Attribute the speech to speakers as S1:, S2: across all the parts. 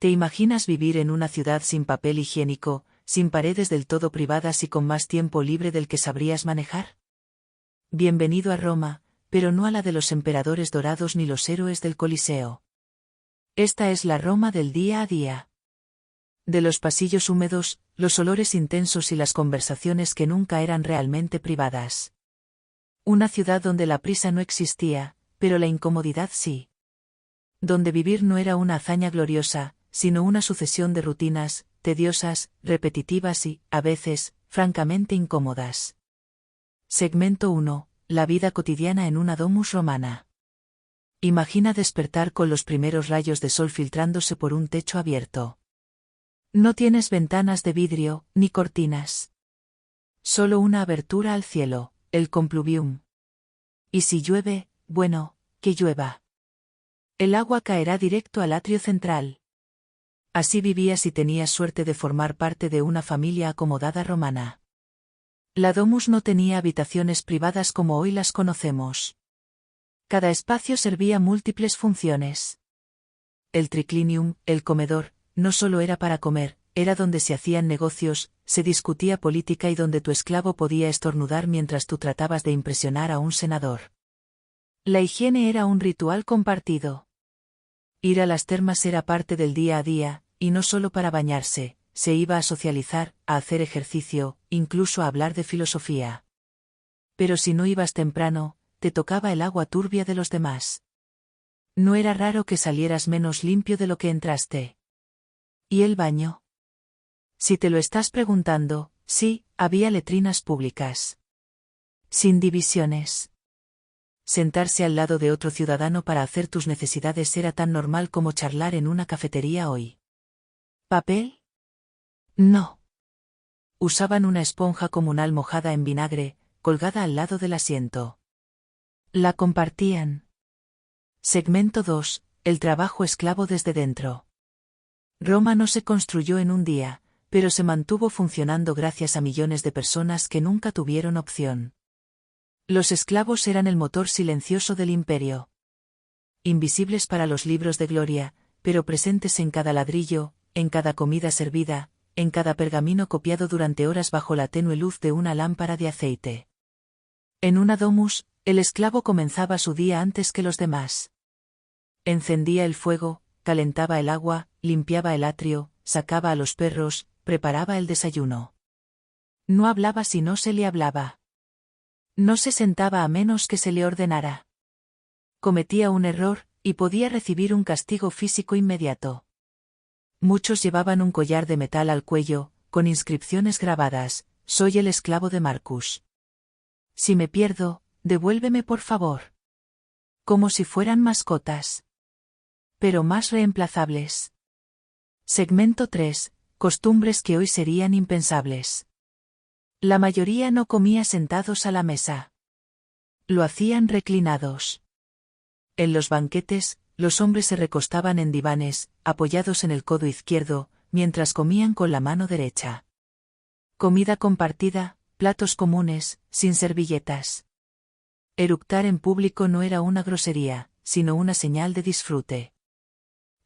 S1: ¿Te imaginas vivir en una ciudad sin papel higiénico, sin paredes del todo privadas y con más tiempo libre del que sabrías manejar? Bienvenido a Roma, pero no a la de los emperadores dorados ni los héroes del Coliseo. Esta es la Roma del día a día. De los pasillos húmedos, los olores intensos y las conversaciones que nunca eran realmente privadas. Una ciudad donde la prisa no existía, pero la incomodidad sí. Donde vivir no era una hazaña gloriosa, sino una sucesión de rutinas, tediosas, repetitivas y, a veces, francamente incómodas. Segmento 1. La vida cotidiana en una domus romana. Imagina despertar con los primeros rayos de sol filtrándose por un techo abierto. No tienes ventanas de vidrio, ni cortinas. Solo una abertura al cielo, el compluvium. Y si llueve, bueno, que llueva. El agua caerá directo al atrio central. Así vivías si tenías suerte de formar parte de una familia acomodada romana. La domus no tenía habitaciones privadas como hoy las conocemos. Cada espacio servía múltiples funciones. El triclinium, el comedor, no solo era para comer, era donde se hacían negocios, se discutía política y donde tu esclavo podía estornudar mientras tú tratabas de impresionar a un senador. La higiene era un ritual compartido. Ir a las termas era parte del día a día, y no solo para bañarse, se iba a socializar, a hacer ejercicio, incluso a hablar de filosofía. Pero si no ibas temprano, te tocaba el agua turbia de los demás. No era raro que salieras menos limpio de lo que entraste. ¿Y el baño? Si te lo estás preguntando, sí, había letrinas públicas. Sin divisiones. Sentarse al lado de otro ciudadano para hacer tus necesidades era tan normal como charlar en una cafetería hoy. ¿Papel? No. Usaban una esponja comunal mojada en vinagre, colgada al lado del asiento. La compartían. Segmento 2. El trabajo esclavo desde dentro. Roma no se construyó en un día, pero se mantuvo funcionando gracias a millones de personas que nunca tuvieron opción. Los esclavos eran el motor silencioso del imperio. Invisibles para los libros de gloria, pero presentes en cada ladrillo, en cada comida servida, en cada pergamino copiado durante horas bajo la tenue luz de una lámpara de aceite. En una domus, el esclavo comenzaba su día antes que los demás. Encendía el fuego, calentaba el agua, limpiaba el atrio, sacaba a los perros, preparaba el desayuno. No hablaba si no se le hablaba. No se sentaba a menos que se le ordenara. Cometía un error, y podía recibir un castigo físico inmediato. Muchos llevaban un collar de metal al cuello, con inscripciones grabadas: «Soy el esclavo de Marcus. Si me pierdo, devuélveme por favor». Como si fueran mascotas. Pero más reemplazables. Segmento 3. Costumbres que hoy serían impensables. La mayoría no comía sentados a la mesa. Lo hacían reclinados. En los banquetes, los hombres se recostaban en divanes, apoyados en el codo izquierdo, mientras comían con la mano derecha. Comida compartida, platos comunes, sin servilletas. Eructar en público no era una grosería, sino una señal de disfrute.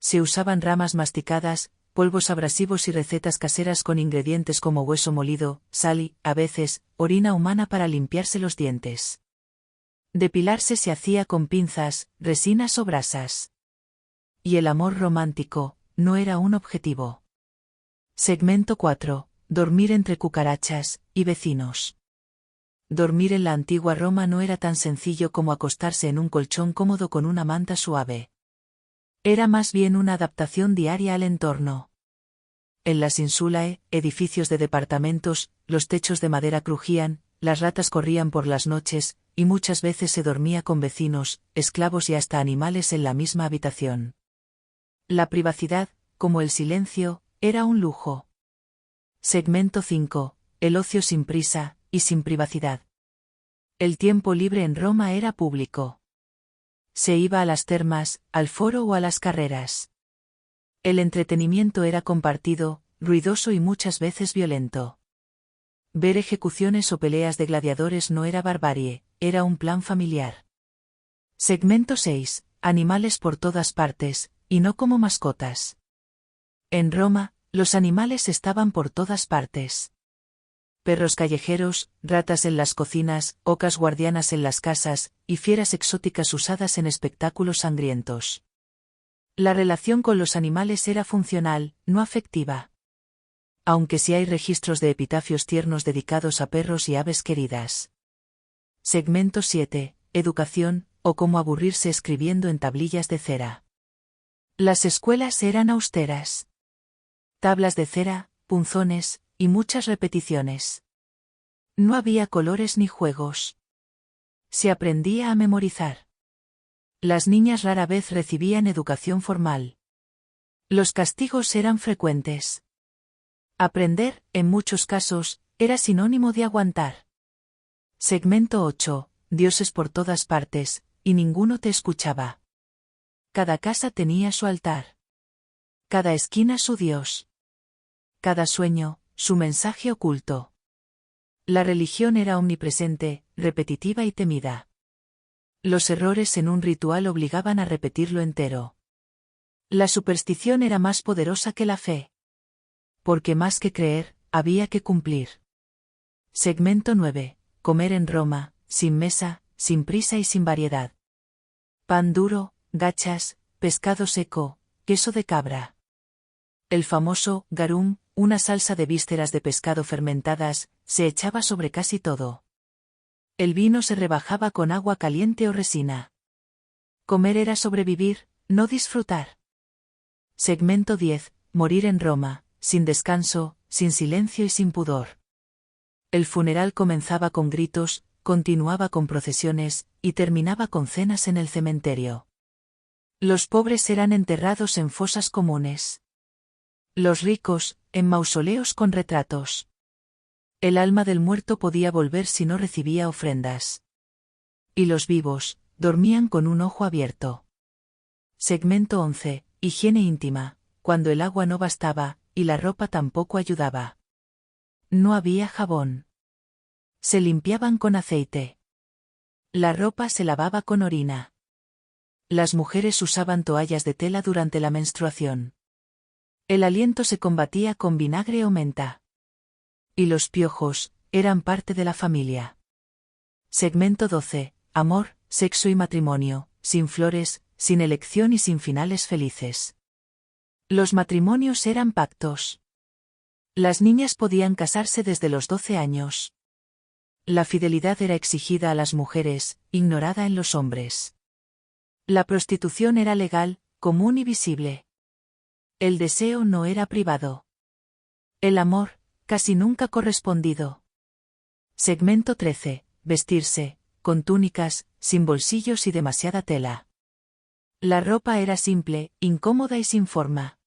S1: Se usaban ramas masticadas, polvos abrasivos y recetas caseras con ingredientes como hueso molido, sal y, a veces, orina humana para limpiarse los dientes. Depilarse se hacía con pinzas, resinas o brasas. Y el amor romántico no era un objetivo. Segmento 4. Dormir entre cucarachas y vecinos. Dormir en la antigua Roma no era tan sencillo como acostarse en un colchón cómodo con una manta suave. Era más bien una adaptación diaria al entorno. En las insulae, edificios de departamentos, los techos de madera crujían, las ratas corrían por las noches, y muchas veces se dormía con vecinos, esclavos y hasta animales en la misma habitación. La privacidad, como el silencio, era un lujo. Segmento 5. El ocio sin prisa y sin privacidad. El tiempo libre en Roma era público. Se iba a las termas, al foro o a las carreras. El entretenimiento era compartido, ruidoso y muchas veces violento. Ver ejecuciones o peleas de gladiadores no era barbarie, era un plan familiar. Segmento 6. Animales por todas partes, y no como mascotas. En Roma, los animales estaban por todas partes. Perros callejeros, ratas en las cocinas, ocas guardianas en las casas, y fieras exóticas usadas en espectáculos sangrientos. La relación con los animales era funcional, no afectiva. Aunque sí hay registros de epitafios tiernos dedicados a perros y aves queridas. Segmento 7. Educación, o cómo aburrirse escribiendo en tablillas de cera. Las escuelas eran austeras. Tablas de cera, punzones, y muchas repeticiones. No había colores ni juegos. Se aprendía a memorizar. Las niñas rara vez recibían educación formal. Los castigos eran frecuentes. Aprender, en muchos casos, era sinónimo de aguantar. Segmento 8. Dioses por todas partes, y ninguno te escuchaba. Cada casa tenía su altar. Cada esquina su dios. Cada sueño, su mensaje oculto. La religión era omnipresente, repetitiva y temida. Los errores en un ritual obligaban a repetirlo entero. La superstición era más poderosa que la fe. Porque más que creer, había que cumplir. Segmento 9. Comer en Roma, sin mesa, sin prisa y sin variedad. Pan duro, gachas, pescado seco, queso de cabra. El famoso garum, una salsa de vísceras de pescado fermentadas, se echaba sobre casi todo. El vino se rebajaba con agua caliente o resina. Comer era sobrevivir, no disfrutar. Segmento 10. Morir en Roma, sin descanso, sin silencio y sin pudor. El funeral comenzaba con gritos, continuaba con procesiones, y terminaba con cenas en el cementerio. Los pobres eran enterrados en fosas comunes. Los ricos, en mausoleos con retratos. El alma del muerto podía volver si no recibía ofrendas. Y los vivos, dormían con un ojo abierto. Segmento 11. Higiene íntima, cuando el agua no bastaba, y la ropa tampoco ayudaba. No había jabón. Se limpiaban con aceite. La ropa se lavaba con orina. Las mujeres usaban toallas de tela durante la menstruación. El aliento se combatía con vinagre o menta. Y los piojos, eran parte de la familia. Segmento 12. Amor, sexo y matrimonio, sin flores, sin elección y sin finales felices. Los matrimonios eran pactos. Las niñas podían casarse desde los 12 años. La fidelidad era exigida a las mujeres, ignorada en los hombres. La prostitución era legal, común y visible. El deseo no era privado. El amor, casi nunca correspondido. Segmento 13. Vestirse, con túnicas, sin bolsillos y demasiada tela. La ropa era simple, incómoda y sin forma.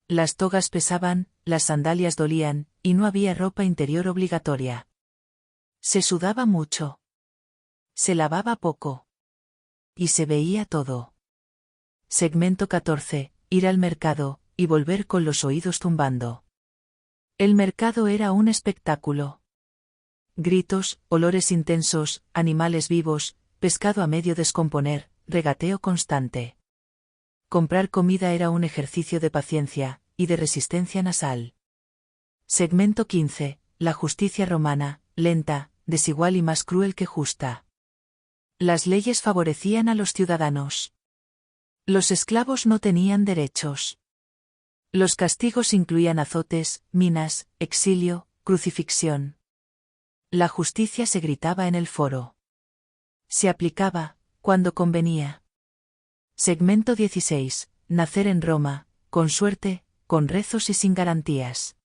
S1: Las togas pesaban, las sandalias dolían, y no había ropa interior obligatoria. Se sudaba mucho. Se lavaba poco. Y se veía todo. Segmento 14. Ir al mercado, y volver con los oídos zumbando. El mercado era un espectáculo. Gritos, olores intensos, animales vivos, pescado a medio descomponer, regateo constante. Comprar comida era un ejercicio de paciencia, y de resistencia nasal. Segmento 15. La justicia romana, lenta, desigual y más cruel que justa. Las leyes favorecían a los ciudadanos. Los esclavos no tenían derechos. Los castigos incluían azotes, minas, exilio, crucifixión. La justicia se gritaba en el foro. Se aplicaba, cuando convenía. Segmento 16. Nacer en Roma, con suerte, con rezos y sin garantías.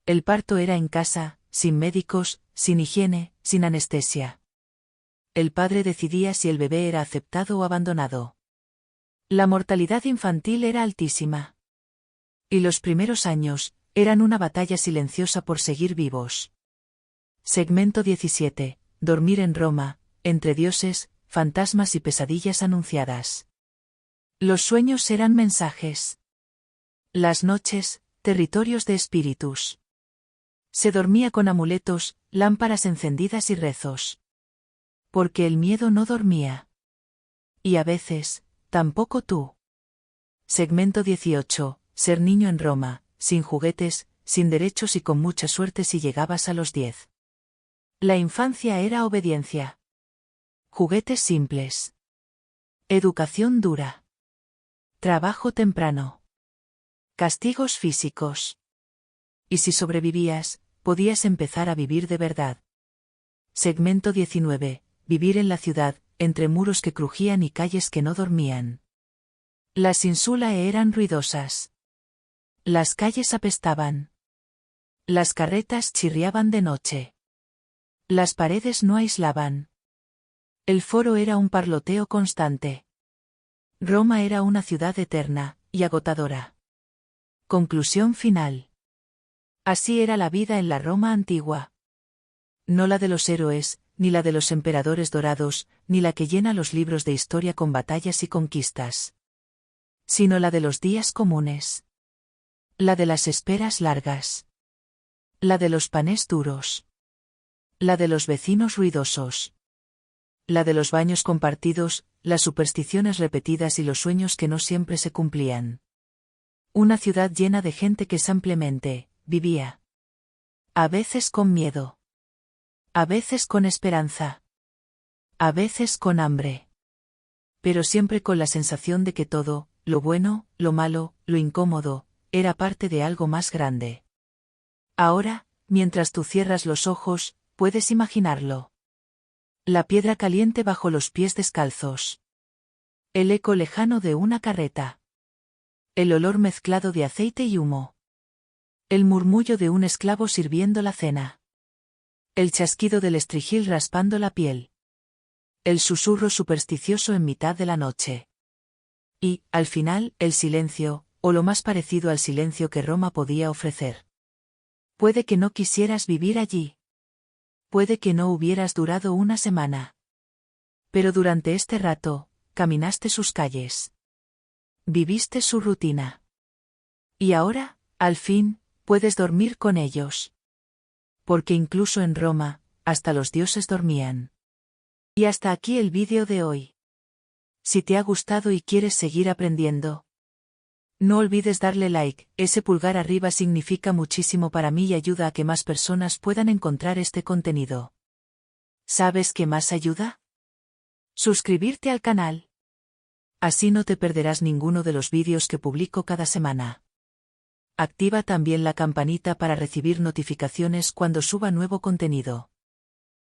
S1: El parto era en casa, sin médicos, sin higiene, sin anestesia. El padre decidía si el bebé era aceptado o abandonado. La mortalidad infantil era altísima. Y los primeros años, eran una batalla silenciosa por seguir vivos. Segmento 17. Dormir en Roma, entre dioses, fantasmas y pesadillas anunciadas. Los sueños eran mensajes. Las noches, territorios de espíritus. Se dormía con amuletos, lámparas encendidas y rezos. Porque el miedo no dormía. Y a veces, tampoco tú. Segmento 18. ser niño en Roma, sin juguetes, sin derechos y con mucha suerte si llegabas a los 10. La infancia era obediencia. Juguetes simples. Educación dura. Trabajo temprano. Castigos físicos. Y si sobrevivías, podías empezar a vivir de verdad. Segmento 19. Vivir en la ciudad, entre muros que crujían y calles que no dormían. Las insulae eran ruidosas. Las calles apestaban. Las carretas chirriaban de noche. Las paredes no aislaban. El foro era un parloteo constante. Roma era una ciudad eterna y agotadora. Conclusión final. Así era la vida en la Roma antigua. No la de los héroes, ni la de los emperadores dorados, ni la que llena los libros de historia con batallas y conquistas. Sino la de los días comunes. La de las esperas largas. La de los panes duros. La de los vecinos ruidosos. La de los baños compartidos, las supersticiones repetidas y los sueños que no siempre se cumplían. Una ciudad llena de gente que simplemente vivía. A veces con miedo. A veces con esperanza. A veces con hambre. Pero siempre con la sensación de que todo, lo bueno, lo malo, lo incómodo, era parte de algo más grande. Ahora, mientras tú cierras los ojos, puedes imaginarlo. La piedra caliente bajo los pies descalzos. El eco lejano de una carreta. El olor mezclado de aceite y humo. El murmullo de un esclavo sirviendo la cena. El chasquido del estrigil raspando la piel. El susurro supersticioso en mitad de la noche. Y, al final, el silencio, o lo más parecido al silencio que Roma podía ofrecer. Puede que no quisieras vivir allí. Puede que no hubieras durado una semana. Pero durante este rato, caminaste sus calles. Viviste su rutina. Y ahora, al fin, puedes dormir con ellos. Porque incluso en Roma, hasta los dioses dormían. Y hasta aquí el vídeo de hoy. Si te ha gustado y quieres seguir aprendiendo, no olvides darle like, ese pulgar arriba significa muchísimo para mí y ayuda a que más personas puedan encontrar este contenido. ¿Sabes qué más ayuda? Suscribirte al canal. Así no te perderás ninguno de los vídeos que publico cada semana. Activa también la campanita para recibir notificaciones cuando suba nuevo contenido.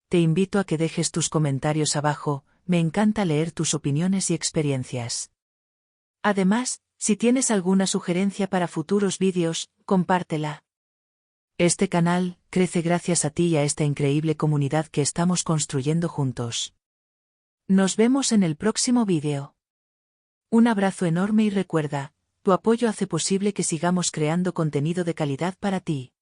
S1: Te invito a que dejes tus comentarios abajo, me encanta leer tus opiniones y experiencias. Además, si tienes alguna sugerencia para futuros vídeos, compártela. Este canal crece gracias a ti y a esta increíble comunidad que estamos construyendo juntos. Nos vemos en el próximo vídeo. Un abrazo enorme y recuerda, tu apoyo hace posible que sigamos creando contenido de calidad para ti.